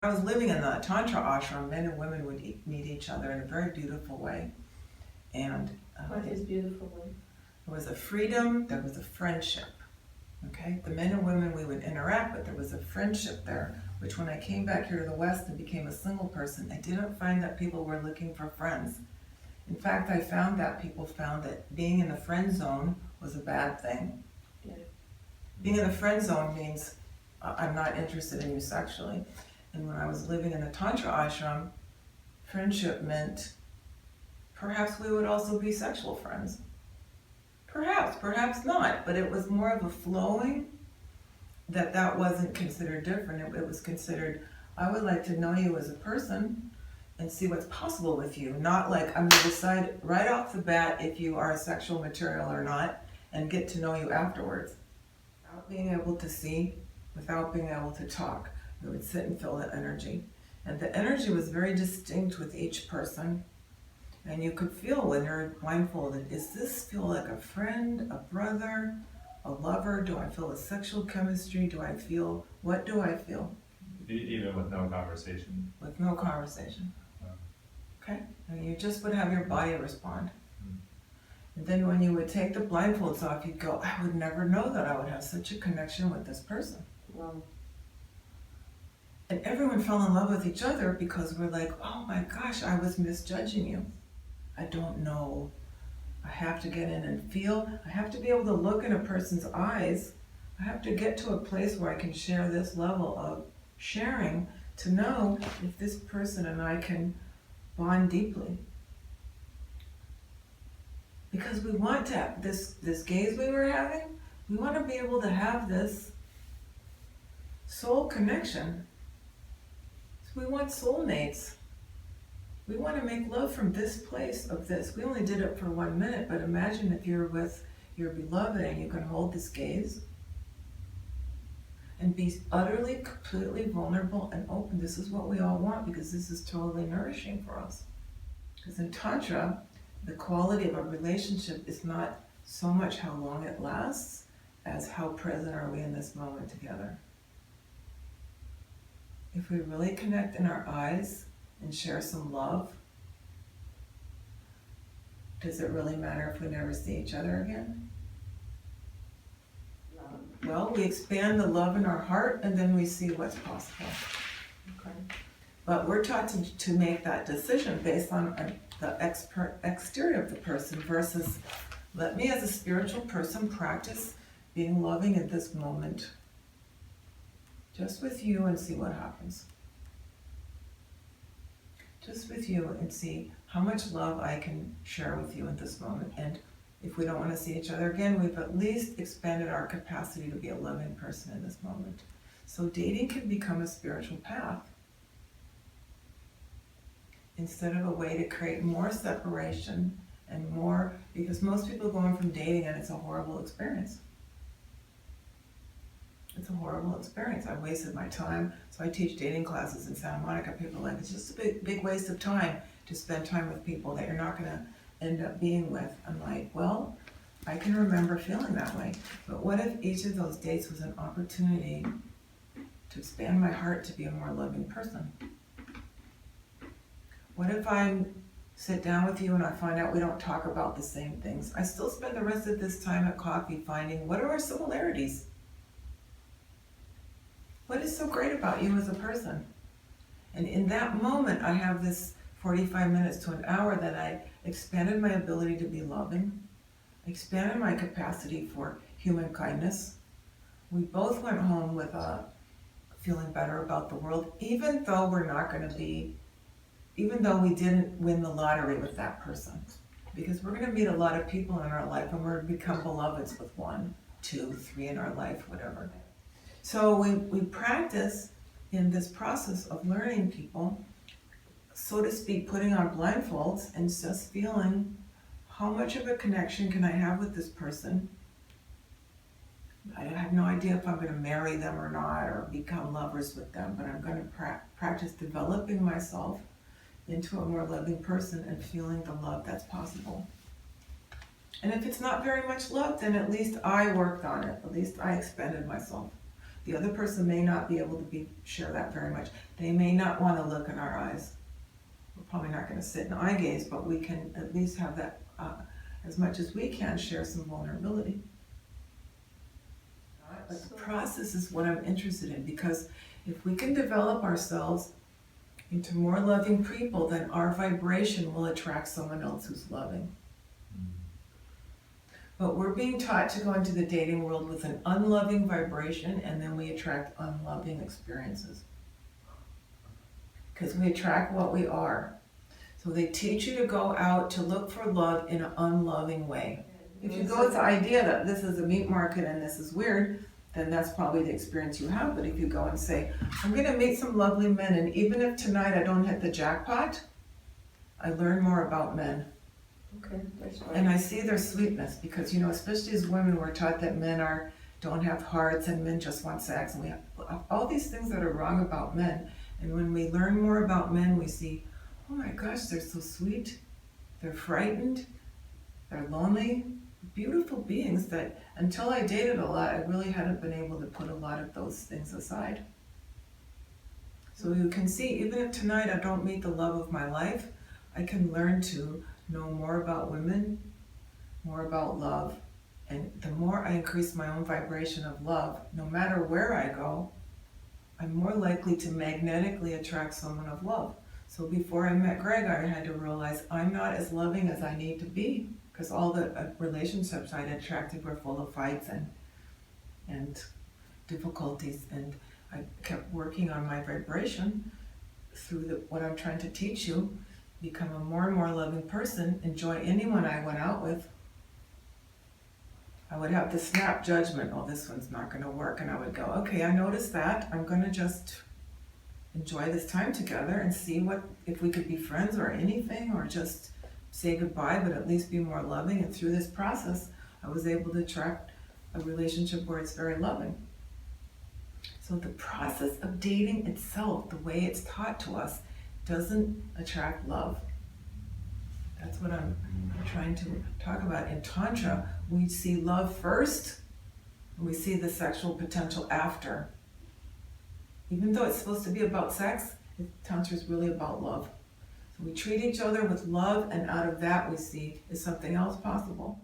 I was living in the Tantra ashram, men and women would meet each other in a very beautiful way. And What is beautiful? there was a freedom, there was a friendship. Okay, the men and women we would interact with, there was a friendship there, which when I came back here to the West and became a single person, I didn't find that people were looking for friends. In fact, I found that people found that being in the friend zone was a bad thing. Yeah. Being in the friend zone means I'm not interested in you sexually. And when I was living in the Tantra ashram, friendship meant perhaps we would also be sexual friends. Perhaps, perhaps not, but it was more of a flowing that wasn't considered different. It was considered, I would like to know you as a person and see what's possible with you. Not like I'm gonna decide right off the bat if you are sexual material or not and get to know you afterwards. Without being able to see, without being able to talk, we would sit and feel the energy. And the energy was very distinct with each person. And you could feel when you're blindfolded, is this feel like a friend, a brother, a lover? Do I feel a sexual chemistry? What do I feel? Even with no conversation. With no conversation. Yeah. Okay? And you just would have your body respond. Mm. And then when you would take the blindfolds off, you'd go, I would never know that I would have such a connection with this person. Wow. And everyone fell in love with each other because we're like, oh my gosh, I was misjudging you. I don't know. I have to get in and feel. I have to be able to look in a person's eyes. I have to get to a place where I can share this level of sharing to know if this person and I can bond deeply. Because we want to have this gaze we were having, we want to be able to have this soul connection. So we want soulmates. We want to make love from this place of this. We only did it for 1 minute, but imagine if you're with your beloved and you can hold this gaze and be utterly, completely vulnerable and open. This is what we all want because this is totally nourishing for us. Because in Tantra, the quality of a relationship is not so much how long it lasts as how present are we in this moment together. If we really connect in our eyes and share some love, does it really matter if we never see each other again? Well, we expand the love in our heart and then we see what's possible. Okay. But we're taught to make that decision based on the exterior of the person versus let me as a spiritual person practice being loving at this moment. Just with you and see what happens. Just with you and see how much love I can share with you at this moment. And if we don't want to see each other again, we've at least expanded our capacity to be a loving person in this moment. So dating can become a spiritual path instead of a way to create more separation and more, because most people go in from dating and it's a horrible experience. It's a horrible experience. I wasted my time. So I teach dating classes in Santa Monica. People are like, it's just a big waste of time to spend time with people that you're not going to end up being with. I'm like, well, I can remember feeling that way. But what if each of those dates was an opportunity to expand my heart to be a more loving person? What if I sit down with you and I find out we don't talk about the same things? I still spend the rest of this time at coffee finding what are our similarities? What is so great about you as a person? And in that moment, I have this 45 minutes to an hour that I expanded my ability to be loving, expanded my capacity for human kindness. We both went home with a feeling better about the world, even though we didn't win the lottery with that person. Because we're going to meet a lot of people in our life and we're going to become beloveds with 1, 2, 3 in our life, whatever. So we practice in this process of learning people, so to speak, putting on blindfolds and just feeling how much of a connection can I have with this person. I have no idea if I'm going to marry them or not or become lovers with them, but I'm going to practice developing myself into a more loving person and feeling the love that's possible. And if it's not very much love, then at least I worked on it. At least I expanded myself. The other person may not be able to share that very much. They may not want to look in our eyes. We're probably not going to sit in eye gaze, but we can at least have that, as much as we can, share some vulnerability. But the process is what I'm interested in, because if we can develop ourselves into more loving people, then our vibration will attract someone else who's loving. But we're being taught to go into the dating world with an unloving vibration, and then we attract unloving experiences. Because we attract what we are. So they teach you to go out to look for love in an unloving way. If you go with the idea that this is a meat market and this is weird, then that's probably the experience you have. But if you go and say, I'm gonna meet some lovely men, and even if tonight I don't hit the jackpot, I learn more about men. Okay, that's right. And I see their sweetness, because, you know, especially as women, we're taught that men don't have hearts and men just want sex, and we have all these things that are wrong about men. And when we learn more about men, we see, oh my gosh, they're so sweet, they're frightened, they're lonely, beautiful beings that until I dated a lot, I really hadn't been able to put a lot of those things aside. So you can see, even if tonight I don't meet the love of my life, I can learn to know more about women, more about love. And the more I increase my own vibration of love, no matter where I go, I'm more likely to magnetically attract someone of love. So before I met Greg, I had to realize I'm not as loving as I need to be, because all the relationships I'd attracted were full of fights and difficulties. And I kept working on my vibration through what I'm trying to teach you, become a more and more loving person, enjoy anyone I went out with. I would have the snap judgment, oh, this one's not gonna work. And I would go, okay, I noticed that. I'm gonna just enjoy this time together and see if we could be friends or anything, or just say goodbye, but at least be more loving. And through this process, I was able to attract a relationship where it's very loving. So the process of dating itself, the way it's taught to us, doesn't attract love. That's what I'm trying to talk about. In Tantra, we see love first, and we see the sexual potential after. Even though it's supposed to be about sex, Tantra is really about love. So we treat each other with love, and out of that we see, is something else possible?